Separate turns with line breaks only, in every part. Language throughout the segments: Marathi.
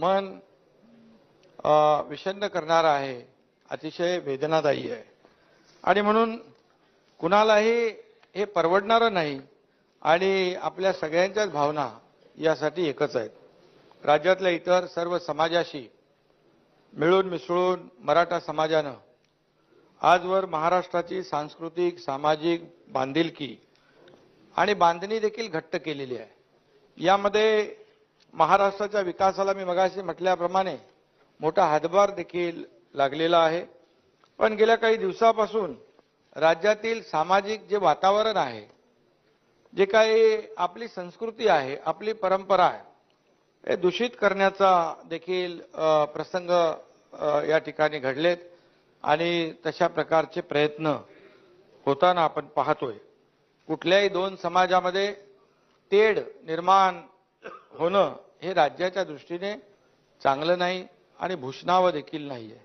मन विषण्ण करणारा आहे, अतिशय वेदनादायी आहे आणि म्हणून कुणालाही हे परवडणारं नाही आणि आपल्या सगळ्यांच्याच भावना यासाठी एकच आहेत. राज्यातल्या इतर सर्व समाजाशी मिळून मिसळून मराठा समाजानं आजवर महाराष्ट्राची सांस्कृतिक सामाजिक बांधिलकी आणि बांधणी देखील घट्ट केलेली आहे. यामध्ये महाराष्ट्राच्या विकासाला मी मगाशी म्हटल्याप्रमाणे मोठा हातभार देखील लागलेला आहे. पण गेल्या काही दिवसापासून राज्यातील सामाजिक जे वातावरण आहे, जे काही आपली संस्कृती आहे, आपली परंपरा आहे, हे दूषित करण्याचा देखील प्रसंग या ठिकाणी घडलेत आणि तशा प्रकारचे प्रयत्न होताना आपण पाहतोय. कुठल्याही दोन समाजामध्ये तेढ निर्माण होणं हे राज्याच्या दृष्टीने चांगलं नाही आणि भूषणावं देखील नाही आहे.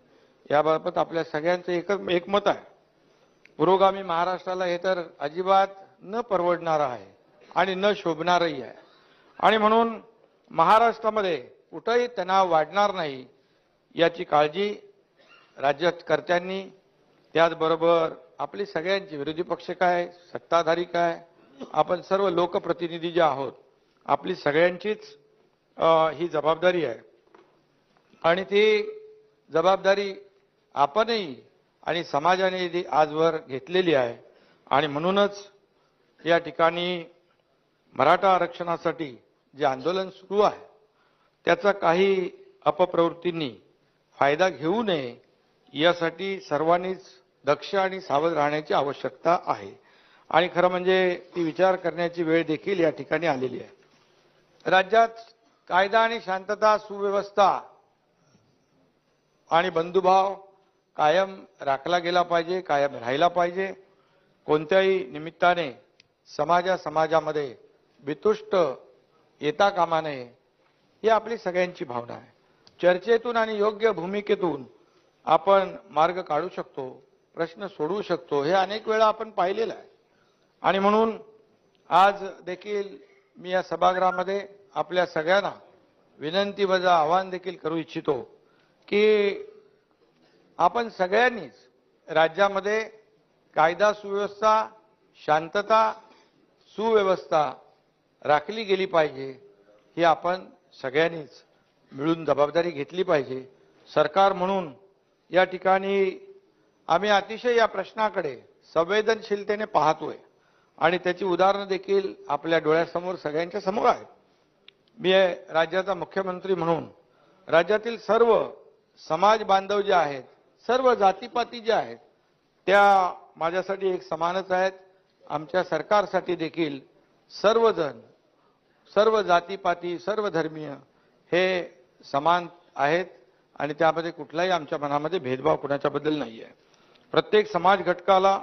याबाबत आपल्या सगळ्यांचं एकमत आहे. पुरोगामी महाराष्ट्राला हे तर अजिबात न परवडणारं आहे आणि न शोभणारही आहे आणि म्हणून महाराष्ट्रामध्ये कुठेही तणाव वाढणार नाही याची काळजी राज्यकर्त्यांनी, त्याचबरोबर आपली सगळ्यांची, विरोधी पक्ष काय, सत्ताधारी काय, आपण सर्व लोकप्रतिनिधी जे आहोत, आपली सगळ्यांचीच ही जबाबदारी आहे आणि ती जबाबदारी आपणही आणि समाजाने आजवर घेतलेली आहे आणि म्हणूनच या ठिकाणी मराठा आरक्षणासाठी जे आंदोलन सुरू आहे त्याचा काही अपप्रवृत्तींनी फायदा घेऊ नये यासाठी सर्वांनीच दक्ष आणि सावध राहण्याची आवश्यकता आहे आणि खरं म्हणजे ती विचार करण्याची वेळ देखील या ठिकाणी आलेली आहे. राज्यात कायदा आणि शांतता, सुव्यवस्था आणि बंधुभाव कायम राखला गेला पाहिजे, कायम राहिला पाहिजे. कोणत्याही निमित्ताने समाजामध्ये बितुष्ट येता कामा नये ही आपली सगळ्यांची भावना आहे. चर्चेतून आणि योग्य भूमिकेतून आपण मार्ग काढू शकतो, प्रश्न सोडवू शकतो, हे अनेक वेळा आपण पाहिलेलं आहे आणि म्हणून आज देखील मी या सभागृहामध्ये आपल्या सगळ्यांना विनंती वजा आवाहन देखील करू इच्छितो की आपण सगळ्यांनीच राज्यामध्ये कायदा सुव्यवस्था, शांतता, सुव्यवस्था राखली गेली पाहिजे. ही आपण सगळ्यांनीच मिळून जबाबदारी घेतली पाहिजे. सरकार म्हणून या ठिकाणी आम्ही अतिशय या प्रश्नाकडे संवेदनशीलतेने पाहतोय आणि त्याची उदाहरणं देखील आपल्या डोळ्यासमोर सगळ्यांच्या समोर आहेत. मी राज्याचा मुख्यमंत्री म्हणून राज्यातील सर्व समाज बांधव जे आहेत, सर्व जातीपाती जे आहेत, त्या माझ्यासाठी एक समानच आहेत. आमच्या सरकारसाठी देखील सर्वजण, सर्व जातीपाती, सर्व धर्मीय हे समान आहेत आणि त्यामध्ये कुठलाही आमच्या मनामध्ये भेदभाव कुणाच्याबद्दल नाही आहे. प्रत्येक समाज घटकाला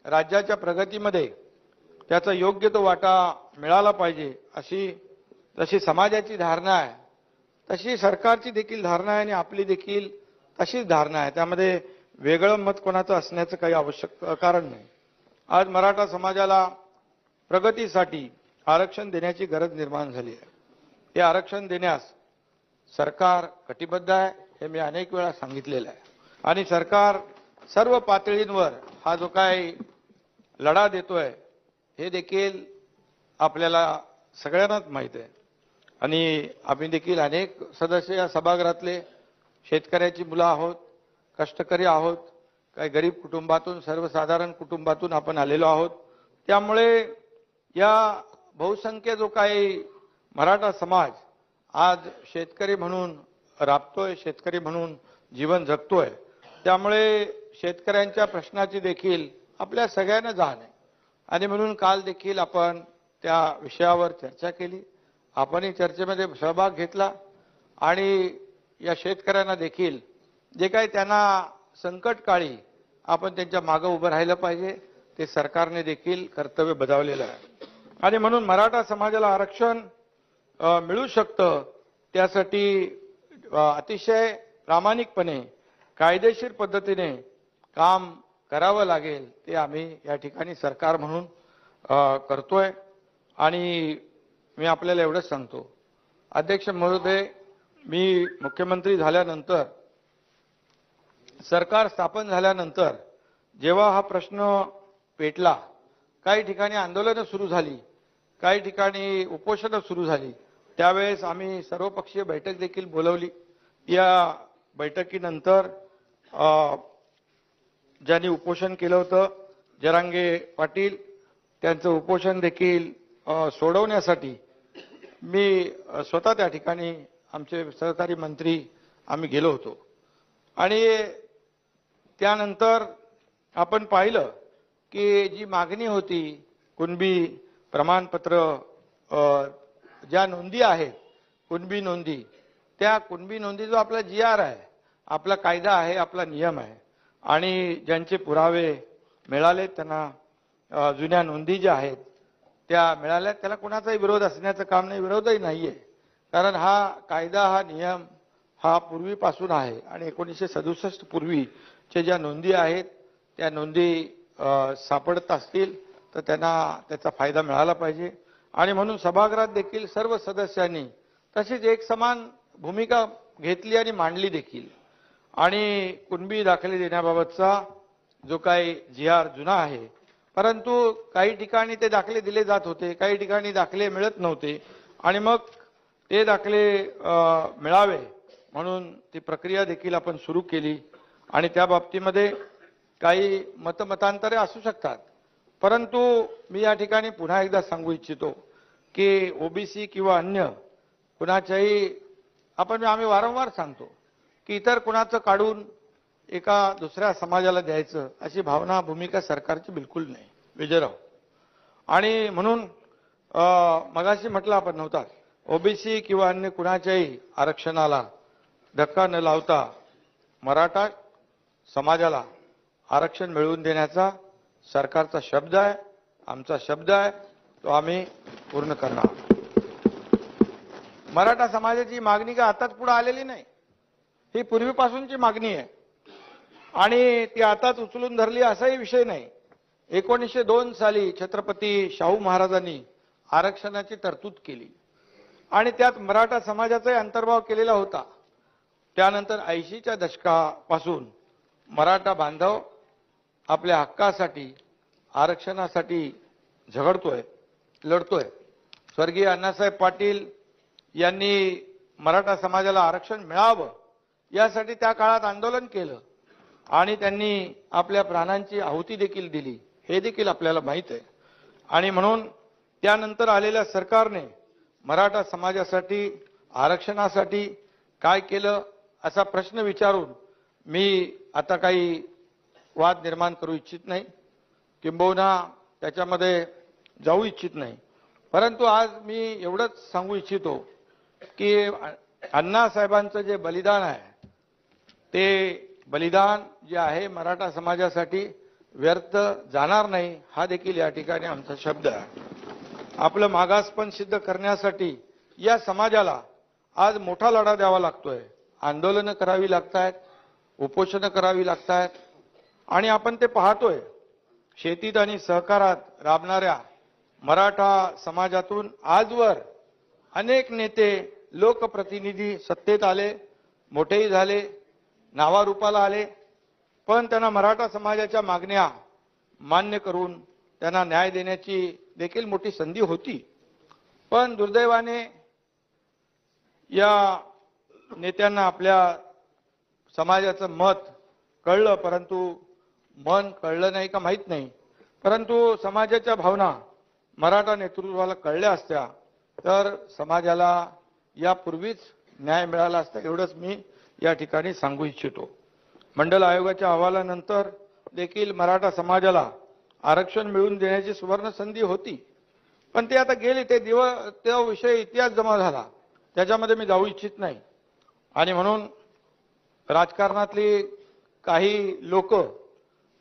राज्याच्या प्रगतीमध्ये त्याचा योग्य तो वाटा मिळाला पाहिजे तशी समाजाची धारणा आहे, तशी सरकारची देखील धारणा आहे आणि आपली देखील तशीच धारणा आहे. त्यामध्ये वेगळं मत कोणाचं असण्याचं काही आवश्यक कारण नाही. आज मराठा समाजाला प्रगतीसाठी आरक्षण देण्याची गरज निर्माण झाली आहे. हे आरक्षण देण्यास सरकार कटिबद्ध आहे, हे मी अनेक वेळा सांगितलेलं आहे आणि सरकार सर्व पातळींवर हा जो काही लढा देतोय हे देखील आपल्याला सगळ्यांनाच माहीत आहे आणि आम्ही देखील अनेक सदस्य या सभागृहातले शेतकऱ्याची मुलं आहोत, कष्टकरी आहोत, काही गरीब कुटुंबातून, सर्वसाधारण कुटुंबातून आपण आलेलो आहोत. त्यामुळे या बहुसंख्य जो काही मराठा समाज आज शेतकरी म्हणून राबतोय, शेतकरी म्हणून जीवन जगतोय, त्यामुळे शेतकऱ्यांच्या प्रश्नाची देखील आपल्या सगळ्यांना जाण आहे आणि म्हणून काल देखील आपण त्या विषयावर चर्चा केली. आपणही चर्चेमध्ये सहभाग घेतला आणि या शेतकऱ्यांना देखील जे काही त्यांना संकटकाळी आपण त्यांच्या मागे उभं राहिलं पाहिजे ते सरकारने देखील कर्तव्य बजावलेलं आहे आणि म्हणून मराठा समाजाला आरक्षण मिळू शकतं त्यासाठी अतिशय प्रामाणिकपणे कायदेशीर पद्धतीने काम करावं लागेल. ते आम्ही या ठिकाणी सरकार म्हणून करतोय आणि मी आपल्याला एवढंच सांगतो, अध्यक्ष महोदय, मी मुख्यमंत्री झाल्यानंतर सरकार स्थापन झाल्यानंतर जेव्हा हा प्रश्न पेटला, काही ठिकाणी आंदोलनं सुरू झाली, काही ठिकाणी उपोषणं सुरू झाली, त्यावेळेस आम्ही सर्वपक्षीय बैठक देखील बोलवली. या बैठकीनंतर ज्यांनी उपोषण केलं होतं जरांगे पाटील, त्यांचं उपोषण देखील सोडवण्यासाठी मी स्वतः त्या ठिकाणी आमचे सहकारी मंत्री आम्ही गेलो होतो. आणि त्यानंतर आपण पाहिलं की जी मागणी होती कुणबी प्रमाणपत्र, ज्या नोंदी आहेत कुणबी नोंदी, त्या कुणबी नोंदी जो आपला GR आहे, आपला कायदा आहे, आपला नियम आहे, आणि ज्यांचे पुरावे मिळाले त्यांना जुन्या नोंदी ज्या आहेत त्या मिळाल्या, त्याला कोणाचाही विरोध असण्याचं काम नाही, विरोधही नाहीये. कारण हा कायदा, हा नियम हा पूर्वीपासून आहे आणि 1967 पूर्वीचे ज्या नोंदी आहेत त्या नोंदी सापडत असतील तर त्यांना त्याचा फायदा मिळाला पाहिजे. आणि म्हणून सभागृहात देखील सर्व सदस्यांनी तशीच एक समान भूमिका घेतली आणि मांडली देखील. आणि कुणबी दाखले देण्याबाबतचा जो काही GR जुना आहे, परंतु काही ठिकाणी ते दाखले दिले जात होते, काही ठिकाणी दाखले मिळत नव्हते, आणि मग ते दाखले मिळावे म्हणून ती प्रक्रिया देखील आपण सुरू केली. आणि त्या बाबतीमध्ये काही मतमतांतरे असू शकतात, परंतु मी या ठिकाणी पुन्हा एकदा सांगू इच्छितो की OBC किंवा अन्य कुणाच्याही, आम्ही वारंवार सांगतो की इतर कुणाचं काढून एका दुसऱ्या समाजाला द्यायचं अशी भावना, भूमिका सरकारची बिलकुल नाही, विजयराव. आणि म्हणून मगाशी म्हटलं आपण नव्हता, OBC किंवा अन्य कुणाच्याही आरक्षणाला धक्का न लावता मराठा समाजाला आरक्षण मिळवून देण्याचा सरकारचा शब्द आहे, आमचा शब्द आहे, तो आम्ही पूर्ण करणार. मराठा समाजाची मागणी का आताच पुढे आलेली नाही, ही पूर्वीपासूनची मागणी आहे आणि ती आताच उचलून धरली असाही विषय नाही. 1902 साली छत्रपती शाहू महाराजांनी आरक्षणाची तरतूद केली आणि त्यात मराठा समाजाचाही अंतर्भाव केलेला होता. त्यानंतर 80च्या दशकापासून मराठा बांधव आपल्या हक्कासाठी, आरक्षणासाठी झगडतोय, लढतोय. स्वर्गीय अण्णासाहेब पाटील यांनी मराठा समाजाला आरक्षण मिळावं यासाठी त्या काळात आंदोलन केलं आणि त्यांनी आपल्या प्राणांची आहुती देखील दिली, हे देखील आपल्याला माहीत आहे. आणि म्हणून त्यानंतर आलेल्या सरकारने मराठा समाजासाठी, आरक्षणासाठी काय केलं असा प्रश्न विचारून मी आता काही वाद निर्माण करू इच्छित नाही, किंबहुना त्याच्यामध्ये जाऊ इच्छित नाही. परंतु आज मी एवढंच सांगू इच्छितो की अण्णासाहेबांचं जे बलिदान आहे ते बलिदान जे आहे मराठा समाजासाठी व्यर्थ जाणार नाही, हा देखील या ठिकाणी आमचा शब्द आहे. आपलं मागासपण सिद्ध करण्यासाठी या समाजाला आज मोठा लढा द्यावा लागतोय, आंदोलनं करावी लागतायत, उपोषणं करावी लागतायत. आणि आपण ते पाहतोय, शेतीत आणि सहकारात राबणाऱ्या मराठा समाजातून आजवर अनेक नेते, लोकप्रतिनिधी सत्तेत आले, मोठेही झाले, नावारूपाला आले, पण त्यांना मराठा समाजाच्या मागण्या मान्य करून त्यांना न्याय देण्याची देखील मोठी संधी होती. पण दुर्दैवाने या नेत्यांना आपल्या समाजाचं मत कळलं, परंतु मन कळलं नाही का माहीत नाही, परंतु समाजाच्या भावना मराठा नेतृत्वाला कळल्या असत्या तर समाजाला यापूर्वीच न्याय मिळाला असता, एवढंच मी या ठिकाणी सांगू इच्छितो. मंडल आयोगाच्या अहवालानंतर देखील मराठा समाजाला आरक्षण मिळवून देण्याची सुवर्ण संधी होती, पण ते आता गेले, तो विषय इतिहास जमा झाला, त्याच्यामध्ये मी जाऊ इच्छित नाही. आणि म्हणून राजकारणातली काही लोक,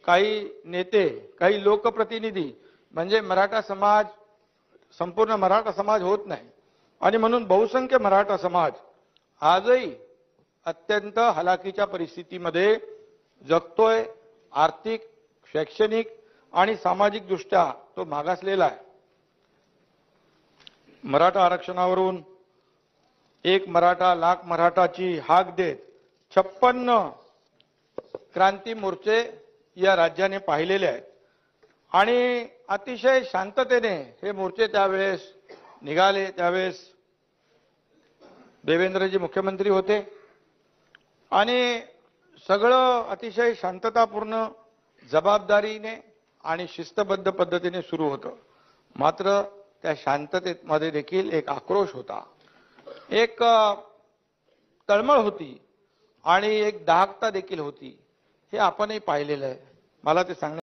काही नेते, काही लोकप्रतिनिधी म्हणजे मराठा समाज, संपूर्ण मराठा समाज होत नाही. आणि म्हणून बहुसंख्य मराठा समाज आजही अत्यंत हलाखीच्या परिस्थितीमध्ये जगतोय. आर्थिक, शैक्षणिक आणि सामाजिक दृष्ट्या तो मागासलेला आहे. मराठा आरक्षणावरून एक मराठा लाख मराठाची हाक देत 56 क्रांती मोर्चे या राज्याने पाहिलेले आहेत आणि अतिशय शांततेने हे मोर्चे त्यावेळेस निघाले। त्यावेळेस देवेंद्रजी मुख्यमंत्री होते आणि सगळं अतिशय शांततापूर्ण जबाबदारीने आणि शिस्तबद्ध पद्धतीने सुरू होतं। मात्र त्या शांततेमध्ये देखील एक आक्रोश होता, एक तळमळ होती आणि एक दाहकता देखील होती। हे आपणही पाहिलेलं आहे। मला ते सांगण्यात